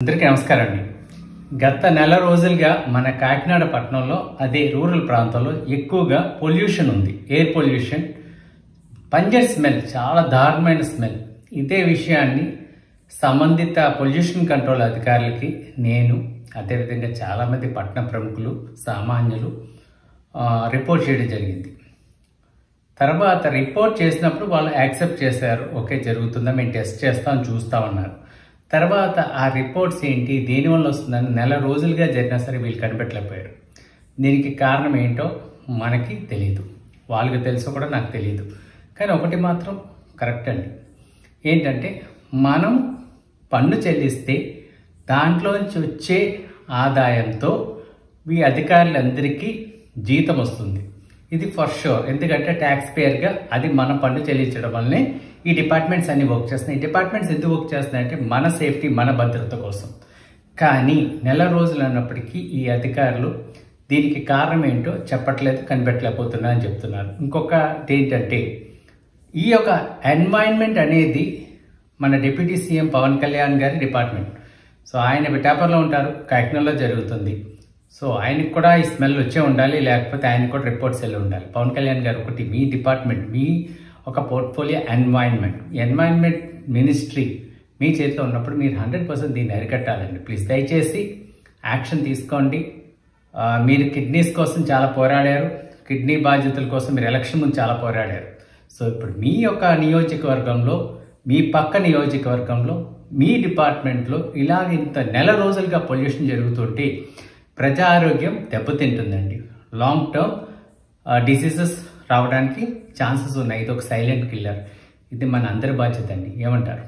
అందరికీ నమస్కారం అండి. గత నెల రోజులుగా మన కాకినాడ పట్టణంలో అదే రూరల్ ప్రాంతంలో ఎక్కువగా పొల్యూషన్ ఉంది. ఎయిర్ పొల్యూషన్, పంజర్ స్మెల్, చాలా దారుణమైన స్మెల్. ఇదే విషయాన్ని సంబంధిత పొల్యూషన్ కంట్రోల్ అధికారులకి నేను, అదేవిధంగా చాలామంది పట్టణ ప్రముఖులు, సామాన్యులు రిపోర్ట్ చేయడం జరిగింది. తర్వాత రిపోర్ట్ చేసినప్పుడు వాళ్ళు యాక్సెప్ట్ చేశారు. ఓకే, జరుగుతుందా, మేము టెస్ట్ చేస్తాం, చూస్తామన్నారు. తర్వాత ఆ రిపోర్ట్స్ ఏంటి, దేనివల్ల వస్తుందని నెల రోజులుగా జరిగినా సరే వీళ్ళు కనిపెట్టలేకపోయారు. దీనికి కారణం ఏంటో మనకి తెలియదు, వాళ్ళకి తెలుసో కూడా నాకు తెలియదు. కానీ ఒకటి మాత్రం కరెక్ట్ అండి, ఏంటంటే మనం పన్ను చెల్లిస్తే దాంట్లోంచి వచ్చే ఆదాయంతో ఈ అధికారులందరికీ జీతం వస్తుంది. ఇది ఫర్ షూర్. ఎందుకంటే ట్యాక్స్ పేయర్గా అది మన పన్ను చెల్లించడం వల్లనే ఈ డిపార్ట్మెంట్స్ అన్ని వర్క్ చేస్తున్నాయి. ఈ డిపార్ట్మెంట్స్ ఎందుకు వర్క్ చేస్తున్నాయంటే మన సేఫ్టీ, మన భద్రత కోసం. కానీ నెల రోజులు అన్నప్పటికీ ఈ అధికారులు దీనికి కారణం ఏంటో చెప్పట్లేదు, కనిపెట్టలేకపోతున్నా అని చెప్తున్నారు. ఇంకొకటి ఏంటంటే, ఈ యొక్క ఎన్వైరన్మెంట్ అనేది మన డిప్యూటీ సీఎం పవన్ కళ్యాణ్ గారి డిపార్ట్మెంట్. సో ఆయన పిఠాపురంలో ఉంటారు, కాకినాడలో జరుగుతుంది. సో ఆయనకు కూడా ఈ స్మెల్ వచ్చే ఉండాలి, లేకపోతే ఆయనకు కూడా రిపోర్ట్స్ వెళ్ళి ఉండాలి. పవన్ కళ్యాణ్ గారు ఒకటి, మీ డిపార్ట్మెంట్, మీ ఒక పోర్ట్ఫోలియో ఎన్వైరన్మెంట్ మినిస్ట్రీ మీ చేతిలో ఉన్నప్పుడు మీరు 100% దీన్ని అరికట్టాలండి. ప్లీజ్ దయచేసి యాక్షన్ తీసుకోండి. మీరు కిడ్నీస్ కోసం చాలా పోరాడారు, కిడ్నీ బాధ్యతల కోసం మీరు ఎలక్షన్ ముందు చాలా పోరాడారు. సో ఇప్పుడు మీ యొక్క నియోజకవర్గంలో, మీ పక్క నియోజకవర్గంలో, మీ డిపార్ట్మెంట్లో ఇలాగ ఇంత నెల రోజులుగా పొల్యూషన్ జరుగుతుంటే ప్రజా ఆరోగ్యం దెబ్బతింటుందండి. లాంగ్ టర్మ్ డిసీజెస్ రావడానికి ఛాన్సెస్ ఉన్నాయి. ఇది ఒక సైలెంట్ కిల్లర్. ఇది మన అందరి బాధ్యత అండి. ఏమంటారు?